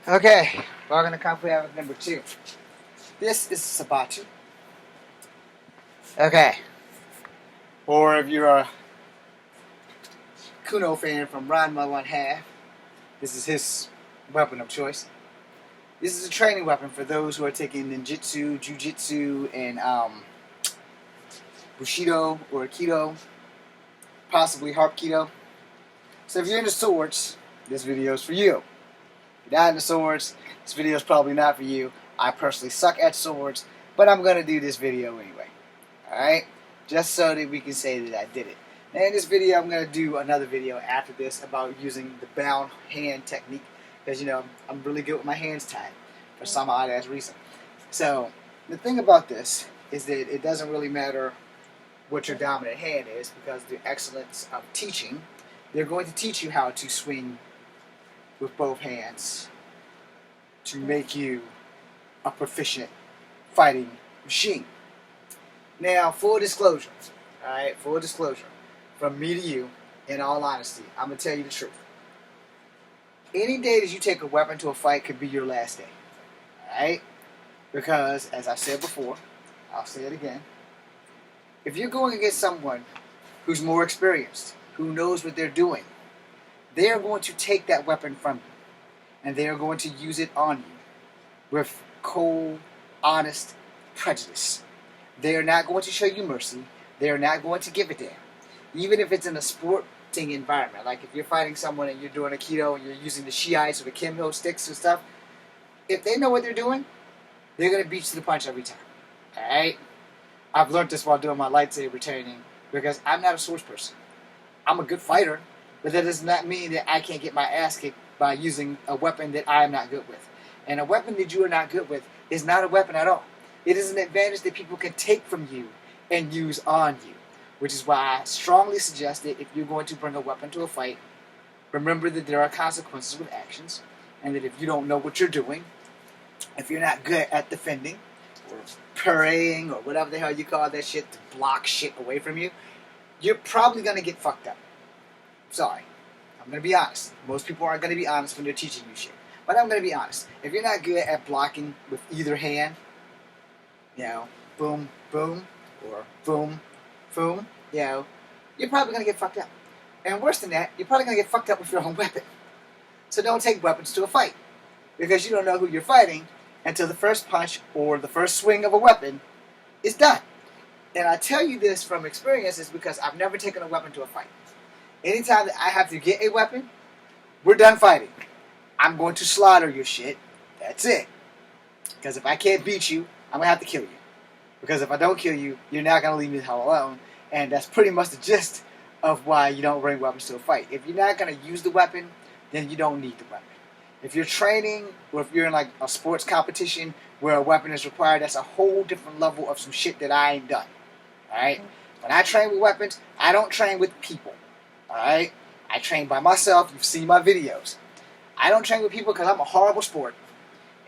Okay, welcome to Conflict Habit number 2. This is Sabatu. Okay. Or if you're a Kuno fan from Ranma 1/2, this is his weapon of choice. This is a training weapon for those who are taking ninjutsu, jujitsu, and bushido or aikido, possibly hapkido. So if you're into swords, this video is for you. If you're not into swords, this video is probably not for you. I personally suck at swords, but I'm going to do this video anyway. Alright? Just so that we can say that I did it. And in this video, I'm going to do another video after this about using the bound hand technique. Because, I'm really good with my hands tied for some odd ass reason. So, the thing about this is that it doesn't really matter what your dominant hand is, because the excellence of teaching, they're going to teach you how to swing with both hands to make you a proficient fighting machine. Now, full disclosure, alright, from me to you, in all honesty, I'm going to tell you the truth. Any day that you take a weapon to a fight could be your last day, alright? Because, as I've said before, I'll say it again, if you're going against someone who's more experienced, who knows what they're doing, they are going to take that weapon from you, and they are going to use it on you with cold, honest prejudice. They are not going to show you mercy. They are not going to give a damn. Even if it's in a sporting environment, like if you're fighting someone and you're doing aikido and you're using the shiites or the kimho sticks and stuff, if they know what they're doing, they're going to beat you to the punch every time. Alright? I've learned this while doing my lightsaber training, because I'm not a swords person. I'm a good fighter, but that does not mean that I can't get my ass kicked by using a weapon that I am not good with. And a weapon that you are not good with is not a weapon at all. It is an advantage that people can take from you and use on you. Which is why I strongly suggest that if you're going to bring a weapon to a fight, remember that there are consequences with actions, and that if you don't know what you're doing, if you're not good at defending, or parrying, or whatever the hell you call that shit to block shit away from you, you're probably going to get fucked up. Sorry. I'm going to be honest. Most people aren't going to be honest when they're teaching you shit. But I'm going to be honest. If you're not good at blocking with either hand, boom, boom, or boom, boom, you're probably going to get fucked up. And worse than that, you're probably going to get fucked up with your own weapon. So don't take weapons to a fight, because you don't know who you're fighting until the first punch or the first swing of a weapon is done. And I tell you this from experience is because I've never taken a weapon to a fight. Anytime that I have to get a weapon, we're done fighting. I'm going to slaughter your shit. That's it. Because if I can't beat you, I'm going to have to kill you. Because if I don't kill you, you're not going to leave me the hell alone. And that's pretty much the gist of why you don't bring weapons to a fight. If you're not going to use the weapon, then you don't need the weapon. If you're training, or if you're in like a sports competition where a weapon is required, that's a whole different level of some shit that I ain't done. Alright? When I train with weapons, I don't train with people. Alright? I train by myself. You've seen my videos. I don't train with people because I'm a horrible sport.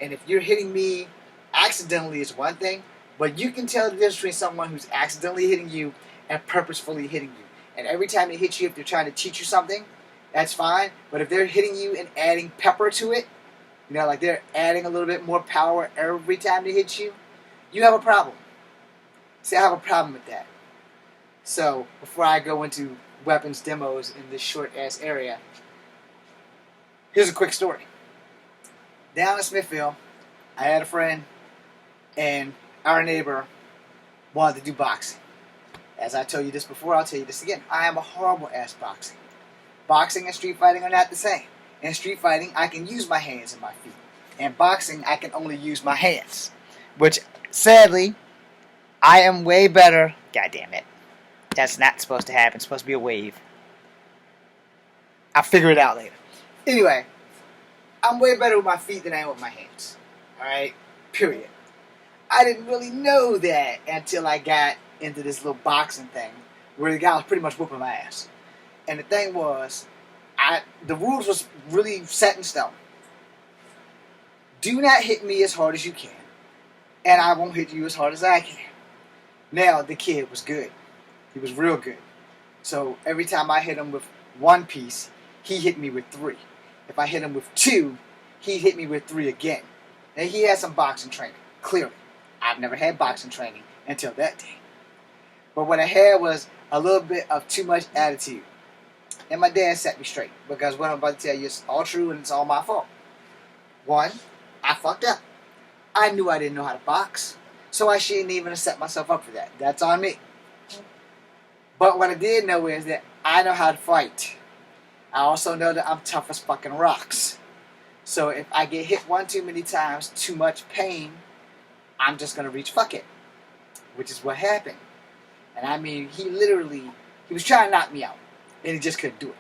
And if you're hitting me accidentally, it's one thing. But you can tell the difference between someone who's accidentally hitting you and purposefully hitting you. And every time they hit you, if they're trying to teach you something, that's fine. But if they're hitting you and adding pepper to it, like they're adding a little bit more power every time they hit you, you have a problem. See, I have a problem with that. So, before I go into weapons demos in this short-ass area, here's a quick story. Down in Smithfield, I had a friend, and our neighbor wanted to do boxing. As I told you this before, I'll tell you this again. I am a horrible ass boxing. Boxing and street fighting are not the same. In street fighting, I can use my hands and my feet. In boxing, I can only use my hands. Which, sadly, I am way better. God damn it. That's not supposed to happen. It's supposed to be a wave. I'll figure it out later. Anyway, I'm way better with my feet than I am with my hands. Alright? Period. I didn't really know that until I got into this little boxing thing where the guy was pretty much whooping my ass. And the thing was, the rules was really set in stone. Do not hit me as hard as you can, and I won't hit you as hard as I can. Now, the kid was good. He was real good. So every time I hit him with one piece, he hit me with 3. If I hit him with 2, he hit me with 3 again. Now, he had some boxing training, clearly. I've never had boxing training until that day. But what I had was a little bit of too much attitude. And my dad set me straight, because what I'm about to tell you is all true and it's all my fault. 1, I fucked up. I knew I didn't know how to box, so I shouldn't even have set myself up for that. That's on me. But what I did know is that I know how to fight. I also know that I'm tough as fucking rocks. So if I get hit 1 too many times, too much pain, I'm just going to reach fuck it. Which is what happened. And I mean, he was trying to knock me out. And he just couldn't do it.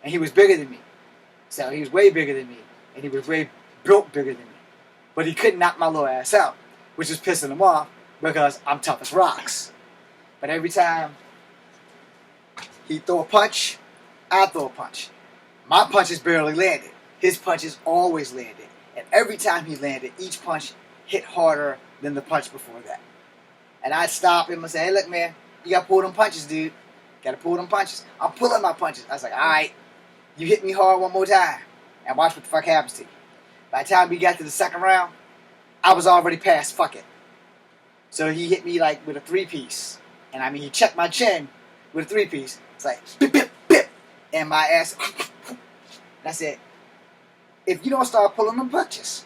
And he was bigger than me. So he was way bigger than me. And he was way built bigger than me. But he couldn't knock my little ass out. Which was pissing him off because I'm tough as rocks. But every time he throw a punch, I throw a punch. My punches barely landed. His punches always landed. And every time he landed, each punch hit harder than the punch before that. And I'd stop him and say, hey, look, man, you got to pull them punches, dude. Got to pull them punches. I'm pulling my punches. I was like, all right, you hit me hard 1 more time, and watch what the fuck happens to you. By the time we got to the 2nd round, I was already past fuck it. So he hit me like with a 3-piece. And I mean, he checked my chin with a 3-piece. It's like, bip, bip, bip. And my ass, and I said, if you don't start pulling them punches,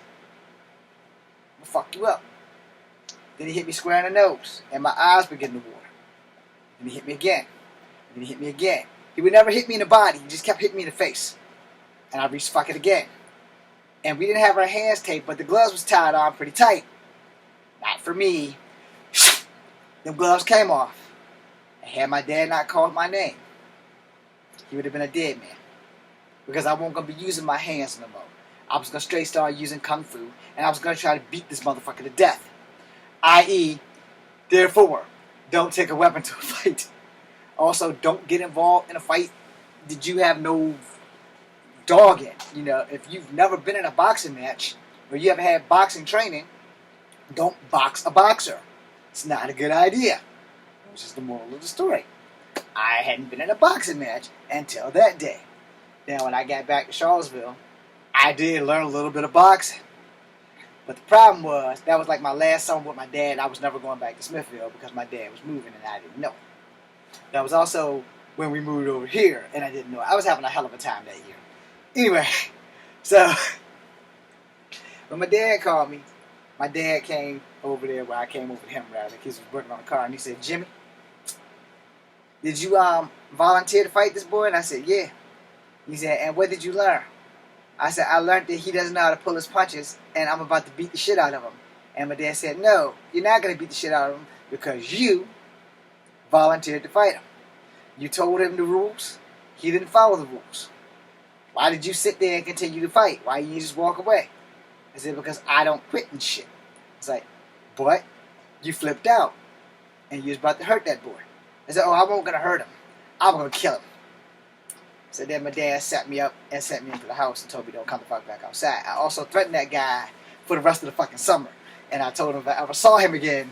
I'm gonna fuck you up. Then he hit me square in the nose, and my eyes began to water. Then he hit me again. And then he hit me again. He would never hit me in the body. He just kept hitting me in the face. And I reached fuck it again. And we didn't have our hands taped, but the gloves was tied on pretty tight. Not for me. Them gloves came off. And had my dad not called my name, he would have been a dead man. Because I wasn't going to be using my hands no more. I was going to straight start using Kung Fu, and I was going to try to beat this motherfucker to death. I.e., therefore, don't take a weapon to a fight. Also, don't get involved in a fight that you have no dog in. You know, if you've never been in a boxing match, or you haven't had boxing training, don't box a boxer. It's not a good idea. Which is the moral of the story. I hadn't been in a boxing match until that day. Now, when I got back to Charlottesville, I did learn a little bit of boxing. But the problem was, that was like my last summer with my dad. I was never going back to Smithville because my dad was moving and I didn't know. That was also when we moved over here and I didn't know. I was having a hell of a time that year. Anyway, so when my dad called me, my dad came over there, well, I came over to him rather, because he was working on a car, and he said, Jimmy, did you volunteer to fight this boy? And I said, yeah. He said, and what did you learn? I said, I learned that he doesn't know how to pull his punches, and I'm about to beat the shit out of him. And my dad said, no, you're not going to beat the shit out of him because you volunteered to fight him. You told him the rules. He didn't follow the rules. Why did you sit there and continue to fight? Why didn't you just walk away? I said, because I don't quit and shit. It's like, but you flipped out, and you was about to hurt that boy. I said, oh, I wasn't going to hurt him. I'm going to kill him. So then my dad sat me up and sent me into the house and told me don't come the fuck back outside. I also threatened that guy for the rest of the fucking summer. And I told him if I ever saw him again,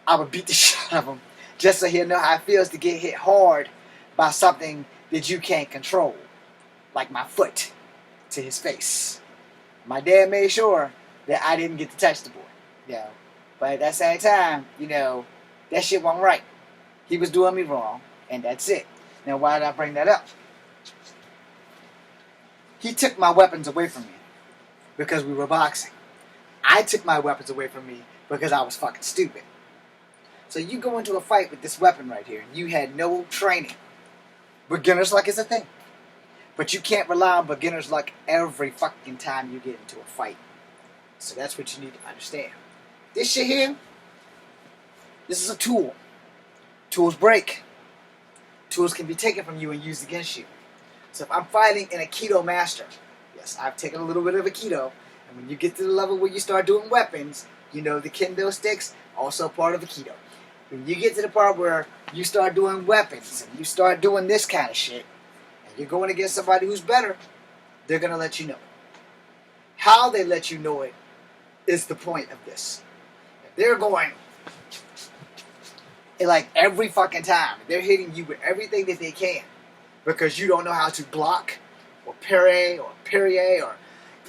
I would beat the shit out of him just so he'll know how it feels to get hit hard by something that you can't control. Like my foot to his face. My dad made sure that I didn't get to touch the boy. You know. But at that same time, you know, that shit wasn't right. He was doing me wrong, and that's it. Now, why did I bring that up? He took my weapons away from me because we were boxing. I took my weapons away from me because I was fucking stupid. So you go into a fight with this weapon right here. You had no training. Beginner's luck is a thing. But you can't rely on beginner's luck every fucking time you get into a fight. So that's what you need to understand. This shit here, this is a tool. Tools break. Tools can be taken from you and used against you. So if I'm fighting in a Aikido master, yes, I've taken a little bit of Aikido, and when you get to the level where you start doing weapons, you know the kendo sticks, also part of Aikido. When you get to the part where you start doing weapons, and you start doing this kind of shit, and you're going against somebody who's better, they're going to let you know it. How they let you know it is the point of this. If they're going, like every fucking time, they're hitting you with everything that they can, because you don't know how to block, or parry, or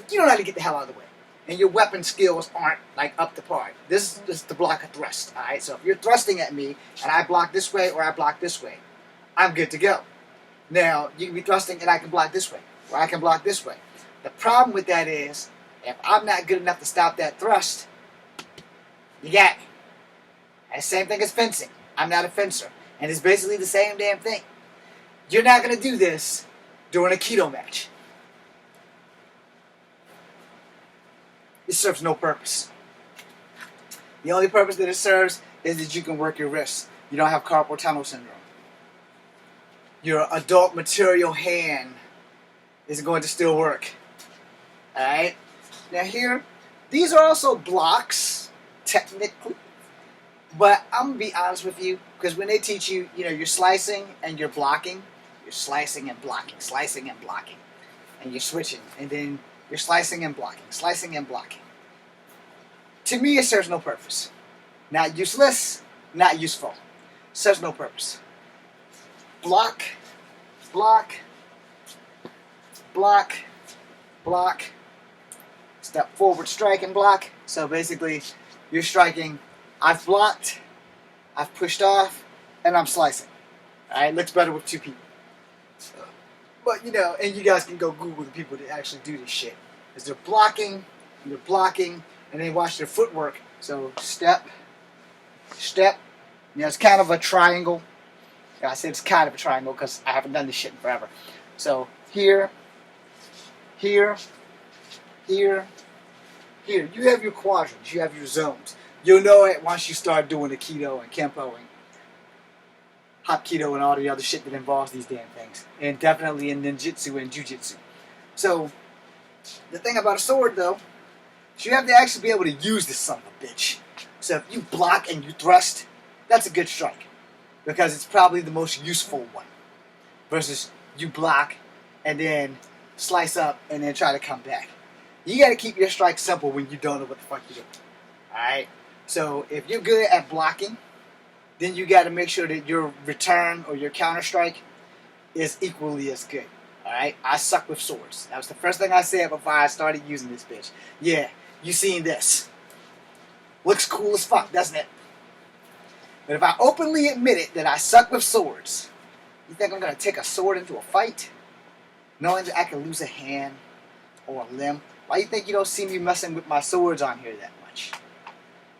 you don't know how to get the hell out of the way. And your weapon skills aren't like up to par. This is to block a thrust, alright? So if you're thrusting at me and I block this way or I block this way, I'm good to go. Now, you can be thrusting and I can block this way or I can block this way. The problem with that is, if I'm not good enough to stop that thrust, you got me. And the same thing as fencing. I'm not a fencer. And it's basically the same damn thing. You're not going to do this during a keto match. It serves no purpose. The only purpose that it serves is that you can work your wrists. You don't have carpal tunnel syndrome. Your adult material hand is going to still work. Alright? Now here, these are also blocks, technically. But I'm going to be honest with you, because when they teach you, you're slicing and you're blocking. You're slicing and blocking, slicing and blocking. And you're switching. And then you're slicing and blocking, slicing and blocking. To me, it serves no purpose. Not useless, not useful. Serves no purpose. Block, block, block, block. Step forward, strike and block. So basically, you're striking. I've blocked, I've pushed off, and I'm slicing. Alright, looks better with two people. But, and you guys can go Google the people that actually do this shit. Is they're blocking, and they watch their footwork. So, step, step. It's kind of a triangle. Yeah, I said it's kind of a triangle because I haven't done this shit in forever. So, here, here, here, here. You have your quadrants, you have your zones. You'll know it once you start doing the keto and kempo and hapkido and all the other shit that involves these damn things. And definitely in ninjutsu and jujitsu. So, the thing about a sword, though, is you have to actually be able to use this son of a bitch. So if you block and you thrust, that's a good strike. Because it's probably the most useful one. Versus you block and then slice up and then try to come back. You got to keep your strike simple when you don't know what the fuck you're doing. Alright? So if you're good at blocking, then you got to make sure that your return or your counter strike is equally as good. Alright? I suck with swords. That was the first thing I said before I started using this bitch. Yeah, you seen this. Looks cool as fuck, doesn't it? But if I openly admit it that I suck with swords, you think I'm going to take a sword into a fight? Knowing that I can lose a hand or a limb? Why do you think you don't see me messing with my swords on here that much?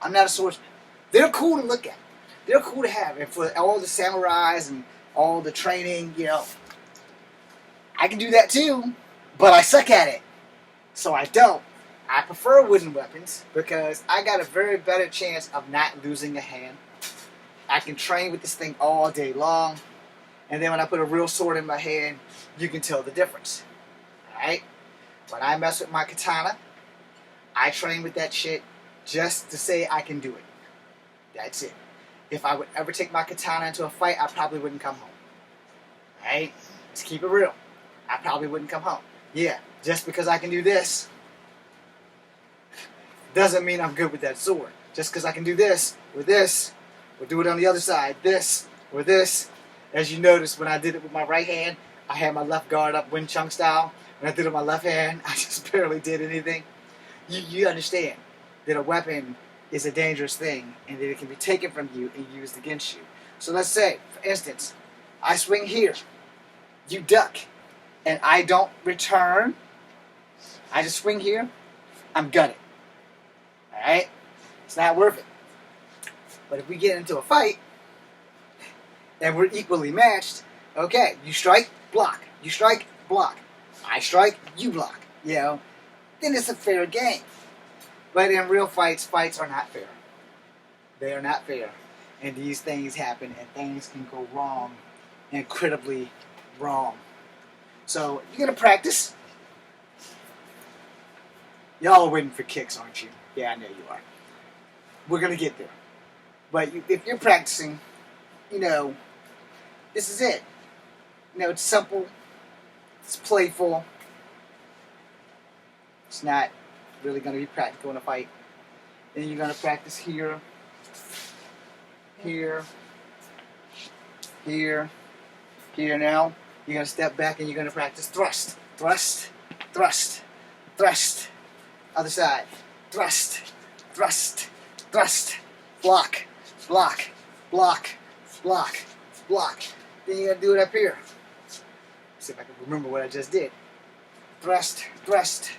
I'm not a swordsman. They're cool to look at. They're cool to have. And for all the samurais and all the training, I can do that too, but I suck at it. So I don't. I prefer wooden weapons because I got a very better chance of not losing a hand. I can train with this thing all day long. And then when I put a real sword in my hand, you can tell the difference. Alright? When I mess with my katana, I train with that shit just to say I can do it. That's it. If I would ever take my katana into a fight, I probably wouldn't come home. Alright? Let's keep it real. I probably wouldn't come home. Yeah, just because I can do this doesn't mean I'm good with that sword. Just because I can do this, or do it on the other side, this, or this. As you notice, when I did it with my right hand, I had my left guard up Wing Chun style. When I did it with my left hand, I just barely did anything. You understand that a weapon is a dangerous thing and that it can be taken from you and used against you. So let's say, for instance, I swing here, you duck, and I don't return. I just swing here, I'm gutted. Alright? It's not worth it. But if we get into a fight, and we're equally matched, okay, you strike, block. You strike, block. I strike, you block. Then it's a fair game. But in real fights, fights are not fair. They are not fair. And these things happen, and things can go wrong, incredibly wrong. So, you're going to practice. Y'all are waiting for kicks, aren't you? Yeah, I know you are. We're going to get there. But if you're practicing, this is it. It's simple. It's playful. It's not really going to be practical in a fight. Then you're going to practice here, here, here, here now. You're going to step back and you're going to practice thrust, thrust, thrust, thrust, other side, thrust, thrust, thrust, block, block, block, block, block. Then you gotta do it up here. See if I can remember what I just did. Thrust, thrust,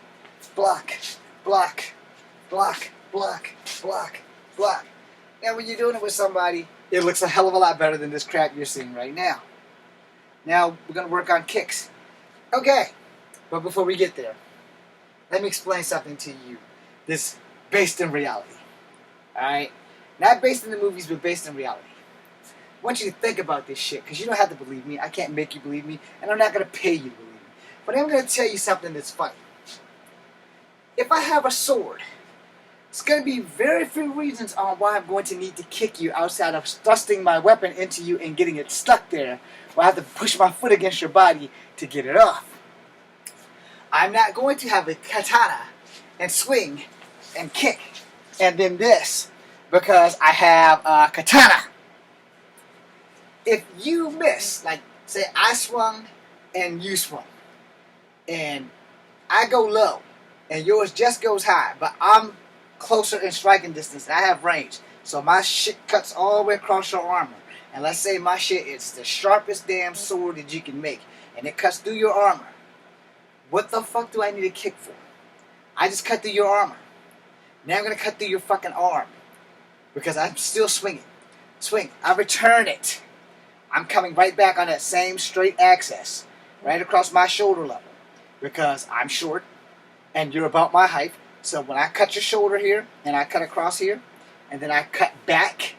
block, block, block, block, block, block. Now when you're doing it with somebody, it looks a hell of a lot better than this crap you're seeing right now. Now we're going to work on kicks. Okay, but before we get there, let me explain something to you. This based in reality. Alright? Not based in the movies, but based in reality. I want you to think about this shit, because you don't have to believe me. I can't make you believe me, and I'm not going to pay you to believe me. But I'm going to tell you something that's funny. If I have a sword, it's going to be very few reasons on why I'm going to need to kick you outside of thrusting my weapon into you and getting it stuck there. Where I have to push my foot against your body to get it off. I'm not going to have a katana and swing and kick and then this because I have a katana. If you miss, like say I swung and you swung, and I go low and yours just goes high, but I'm closer in striking distance and I have range, so my shit cuts all the way across your armor. And let's say my shit is the sharpest damn sword that you can make, and it cuts through your armor. What the fuck do I need a kick for? I just cut through your armor. Now I'm gonna cut through your fucking arm because I'm still swinging. Swing. I return it. I'm coming right back on that same straight axis, right across my shoulder level, because I'm short and you're about my height. So when I cut your shoulder here and I cut across here and then I cut back,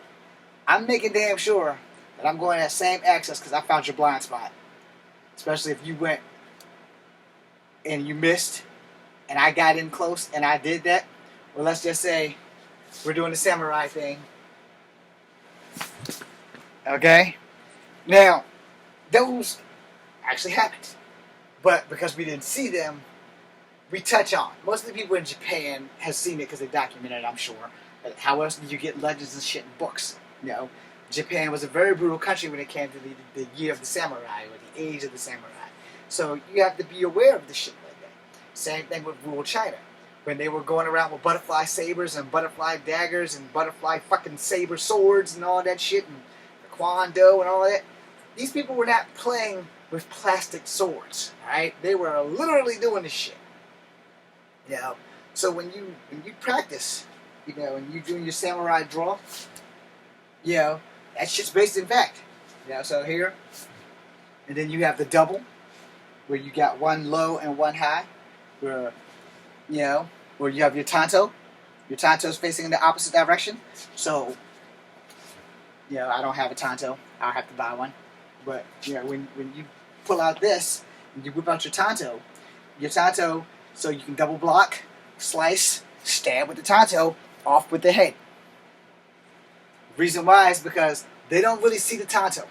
I'm making damn sure that I'm going that same axis because I found your blind spot. Especially if you went and you missed and I got in close and I did that. Well, let's just say we're doing the samurai thing. Okay? Now, those actually happened. But because we didn't see them, we touch on. Most of the people in Japan have seen it because they documented it, I'm sure. But how else did you get legends and shit in books? You know, Japan was a very brutal country when it came to the year of the samurai, or the age of the samurai. So you have to be aware of the shit like that. Same thing with rural China. When they were going around with butterfly sabers and butterfly daggers and butterfly fucking saber swords and all that shit, and the Kwando and all that. These people were not playing with plastic swords, alright? They were literally doing this shit. You know, so when you practice, you know, and you're doing your samurai draw, you know, that shit's based in fact. You know, so here, and then you have the double, where you got one low and one high, where, you know, where you have your tanto. Your tanto's facing in the opposite direction. So, you know, I don't have a tanto. I'll have to buy one. But, you know, when you pull out this, and you whip out your tanto, so you can double block, slice, stab with the tanto, off with the head. Reason why is because they don't really see the tanto.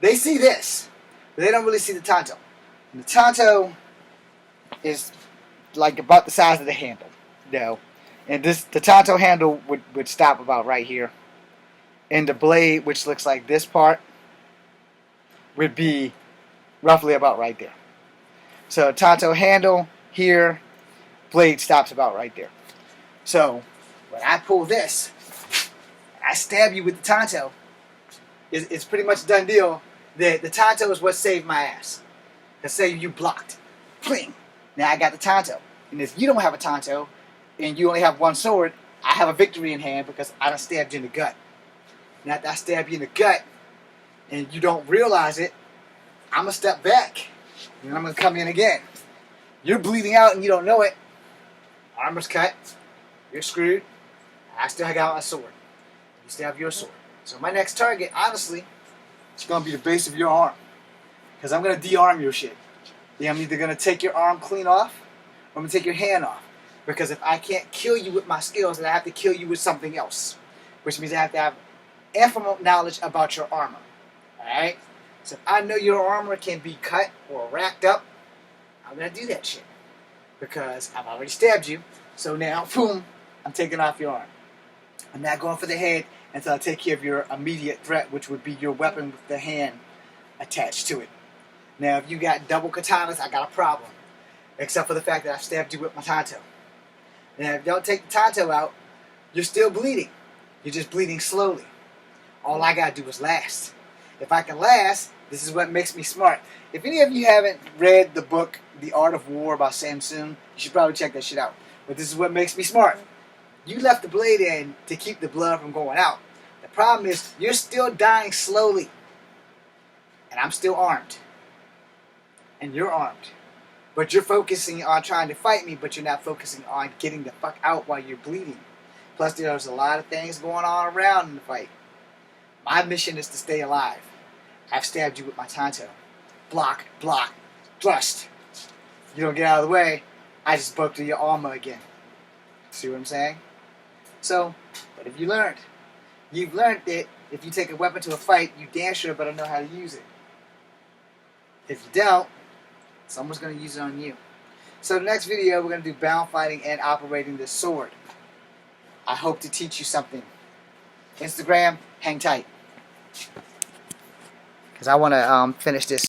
They see this, but they don't really see the tanto. And the tanto is like about the size of the handle, you know. And the tanto handle would stop about right here. And the blade, which looks like this part, would be roughly about right there. So tanto handle here, blade stops about right there. So when I pull this, I stab you with the tanto, it's pretty much a done deal. The tanto is what saved my ass. Let's say you blocked. Pling! Now I got the tanto. And if you don't have a tanto, and you only have one sword, I have a victory in hand because I done stabbed you in the gut. Now after I stab you in the gut, and you don't realize it, I'm going to step back, and I'm going to come in again. You're bleeding out and you don't know it. Armor's cut. You're screwed. I still got my sword. You still have your sword. So my next target, honestly, is going to be the base of your arm. Because I'm going to de-arm your shit. Yeah, I'm either going to take your arm clean off, or I'm going to take your hand off. Because if I can't kill you with my skills, then I have to kill you with something else. Which means I have to have ample knowledge about your armor. Alright? So if I know your armor can be cut or racked up, I'm going to do that shit. Because I've already stabbed you. So now, boom, I'm taking off your arm. I'm not going for the head until I take care of your immediate threat, which would be your weapon with the hand attached to it. Now, if you got double katanas, I got a problem. except for the fact that I stabbed you with my tanto. And if you don't take the tanto out, you're still bleeding. You're just bleeding slowly. All I gotta do is last. If I can last, this is what makes me smart. If any of you haven't read the book The Art of War by Samsun, you should probably check that shit out. But this is what makes me smart. You left the blade in to keep the blood from going out. The problem is you're still dying slowly. And I'm still armed. And you're armed. But you're focusing on trying to fight me, but you're not focusing on getting the fuck out while you're bleeding. Plus there's a lot of things going on around in the fight. My mission is to stay alive. I've stabbed you with my tanto. Block, block, thrust. You don't get out of the way, I just broke through your armor again. See what I'm saying? So, what have you learned? You've learned that if you take a weapon to a fight, you damn sure better know how to use it. If you don't, someone's going to use it on you. So the next video, we're going to do bound fighting and operating this sword. I hope to teach you something. Instagram, hang tight. Because I want to finish this